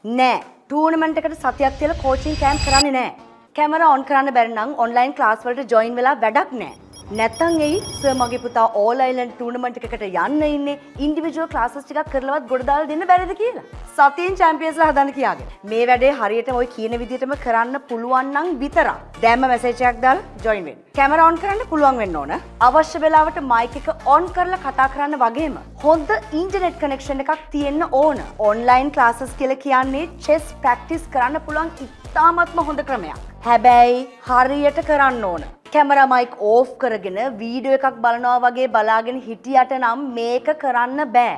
නෑ. ටූර්නමන්ට් එකට සතියක් තියලා කෝචින් කැම්ප් කරන්නේ නෑ. කැමරා ඔන් කරන්න බැරි නම් ඔන්ලයින් ක්ලාස් වලට ජොයින් වෙලා වැඩක් නෑ. නැත්තම් එයි සර් මගේ පුතා ඕල් අයිලන්ඩ් ටූර්නමන්ට් එකකට යන්න ඉන්නේ ඉන්ඩිවිජුවල් ක්ලාසස් ටිකක් කරලවත් ගොඩ දාලා දෙන්න බැරිද කියලා. සතියෙන් චැම්පියන්ස්ලා හදන්න කියාගෙන. මේ වැඩේ හරියට ඔය කියන විදිහටම කරන්න පුළුවන් නම් විතරක්. දැම්ම මැසේජ් එකක් දාලා ජොයින් වෙන්න. කැමරා ඔන් කරන්න පුළුවන් වෙන්න ඕන. අවශ්‍ය වෙලාවට මයික් එක ඔන් කරලා කතා කරන්න වගේම හොඳ ඉන්ටර්නෙට් කනෙක්ෂන් එකක් තියෙන්න ඕන. ඔන්ලයින් ක්ලාසස් කියලා කියන්නේ චෙස් ප්‍රැක්ටිස් කරන්න පුළුවන් ඉතාමත්ම හොඳ ක්‍රමයක්. හැබැයි හරියට කරන්න ඕන. කැමරා මයික් ඕෆ් කරගෙන වීඩියෝ එකක් බලනවා වගේ බලාගෙන හිටියට නම් මේක කරන්න බෑ.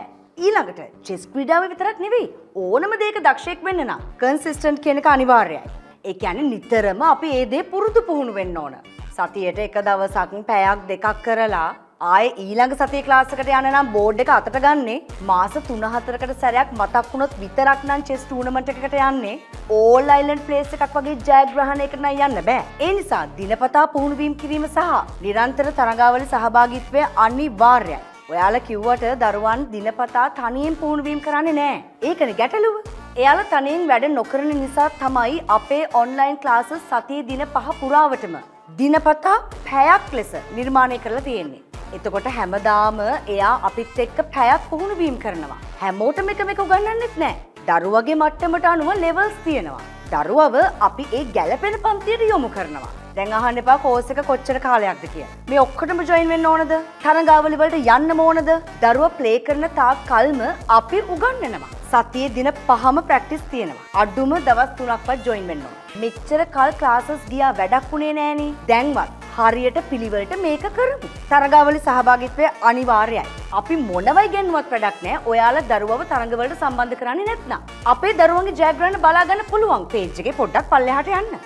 ඊළඟට චෙස් ක්‍රීඩාව විතරක් නෙවෙයි ඕනම දෙයක දක්ෂයෙක් වෙන්න නම් කන්සිස්ටන්ට් කියන එක අනිවාර්යයි. ඒ කියන්නේ නිතරම අපි ඒ දේ පුරුදු පුහුණු වෙන්න ඕන. සතියේට එක දවසක් පැයක් දෙකක් කරලා ආයේ ඊළඟ සතියේ ක්ලාස් එකට යන්න නම් බෝඩ් එක අතට ගන්නේ මාස 3-4කට සැරයක් මතක් වුණොත් විතරක් නම් චෙස් ටූර්නමන්ට් එකකට යන්නේ ඕල් අයිලන්ඩ් ප්ලේස් එකක් වගේ ජයග්‍රහණයකට නම් යන්න බෑ. ඒ නිසා දිනපතා පුහුණු වීම කිරීම සහ නිරන්තර තරඟාවලි සහභාගීත්වය අනිවාර්යයි. ඔයාලා කිව්වට දරුවන් දිනපතා තනියෙන් පුහුණු වීම කරන්නේ නෑ. ඒකනේ ගැටලුව. එයාලා තනියෙන් වැඩ නොකරන නිසා තමයි අපේ ඔන්ලයින් ක්ලාසස් සතියේ දින 5 පුරාවටම දිනපතා පැයක් ලෙස නිර්මාණය කරලා තියෙන්නේ. එතකොට හැමදාම එයා අපිත් එක්ක පැයක් පුහුණු වීම කරනවා. හැමෝටම එක උගන්වන්නෙත් නෑ. දරුවගේ මට්ටමට අනුව ලෙවල්ස් තියෙනවා. දරුවව අපි ඒ ගැළපෙන පන්තියට යොමු කරනවා. දැන් අහන්න එපා කෝස් එක කොච්චර කාලයක්ද කියලා. මේ ඔක්කොටම ජොයින් වෙන්න ඕනද? තරඟාවලි වලට යන්නම ඕනද? දරුවා ප්ලේ කරන තාක් කල්ම අපි උගන්වනවා. සතියේ දින 5ම ප්‍රැක්ටිස් තියෙනවා. අඩුම දවස් 3ක්වත් ජොයින් වෙන්න ඕන. මෙච්චර කල් ක්ලාසස් ගියා වැඩක් උනේ නෑනේ. දැන්වත් හරියට පිළිවෙලට මේක කරමු. තරඟාවලි සහභාගීත්වය අනිවාර්යයි. අපි මොනවයි ගෙන්නුවත් වැඩක් නෑ. ඔයාලා දරුවව තරඟවලට සම්බන්ධ කරන්නේ නැත්නම්. අපේ දරුවන්ගේ ජයග්‍රහණ බලා ගන්න පුළුවන්. පේජ් එකේ පොඩ්ඩක් පල්ලෙහාට යන්න.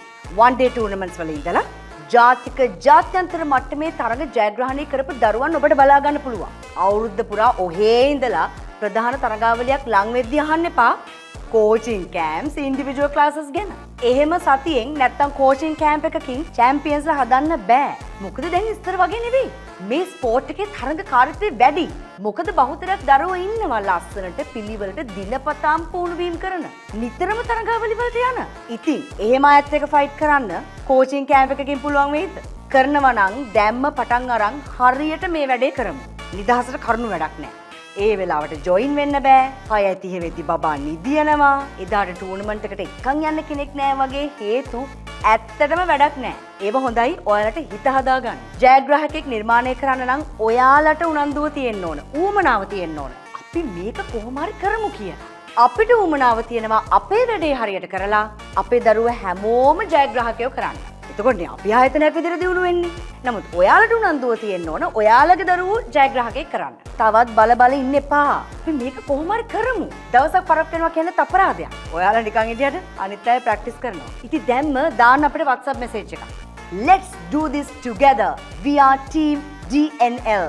one day tournaments වල ඉඳලා ජාතික ජාත්‍යන්තර මට්ටමේ තරඟ ජයග්‍රහණය කරපු දරුවන් ඔබට බලා ගන්න පුළුවන්. අවුරුද්ද පුරා ඔහේ ඉඳලා ප්‍රධාන තරඟාවලියක් ලං වෙද්දී අහන්න එපා. කෝචින් කැම්ප්ස් ඉන්ඩිවිජුවල් ක්ලාසස් ගැන. එහෙම සතියෙන් නැත්තම් කෝචින් කැම්ප් එකකින් චැම්පියන්ස්ලා හදන්න බෑ. මොකද දැන් ඉස්සර වගේ නෙවෙයි. මේ ස්පෝර්ට් එකේ තරඟකාරීත්වය වැඩි. මොකද බහුතරයක් දරුවෝ ඉන්නවා ලස්සනට පිළිවෙලට දිනපතාම පුහුණු වීම කරන. නිතරම තරඟාවලි වලට යන. ඉතින් එහෙම අයත් එක්ක ෆයිට් කරන්න කෝචින් කැම්ප් එකකින් පුළුවන් වෙයිද? කරනවා නම් දැම්ම පටන් අරන් හරියට මේ වැඩේ කරමු. නිදහසට කරුණු වැඩක් නෑ. ඒ වෙලාවට ජොයින් වෙන්න බෑ. 6:30 වෙද්දි බබා නිදියනවා. එදාට ටූර්නමන්ට් එකට එක්කන් යන්න කෙනෙක් නෑ වගේ හේතු ඇත්තටම වැඩක් නෑ. ඒව හොඳයි ඔයාලට හිත හදාගන්න. ජයග්‍රාහකෙක් නිර්මාණය කරන්න නම් ඔයාලට උනන්දුව තියෙන්න ඕන. ඌමනාව තියෙන්න ඕන. අපි මේක කොහොම හරි කරමු කියලා. අපිට ඌමනාව තියෙනවා අපේ වැඩේ හරියට කරලා අපේ දරුවෝ හැමෝම ජයග්‍රාහකයෝ කරන්න. එතකොට අපි ආයතනයක් විදිහට දිනු වෙන්නේ. නමුත් ඔයාලට උනන්දුව තියෙන්න ඕන ඔයාලගේ දරුවෝ ජයග්‍රාහකයෙක් කරන්න. තවත් බල ඉන්න එපා. අපි මේක කොහොම හරි කරමු. දවසක් පරක් වෙනවා කියන්නේ අපරාධයක්. ඔයාලා නිකන් හිටියට අනිත් අය ප්‍රැක්ටිස් කරනවා. ඉතින් දැන්ම දාන්න අපිට WhatsApp message එකක්. Let's do this together. We are team DNL.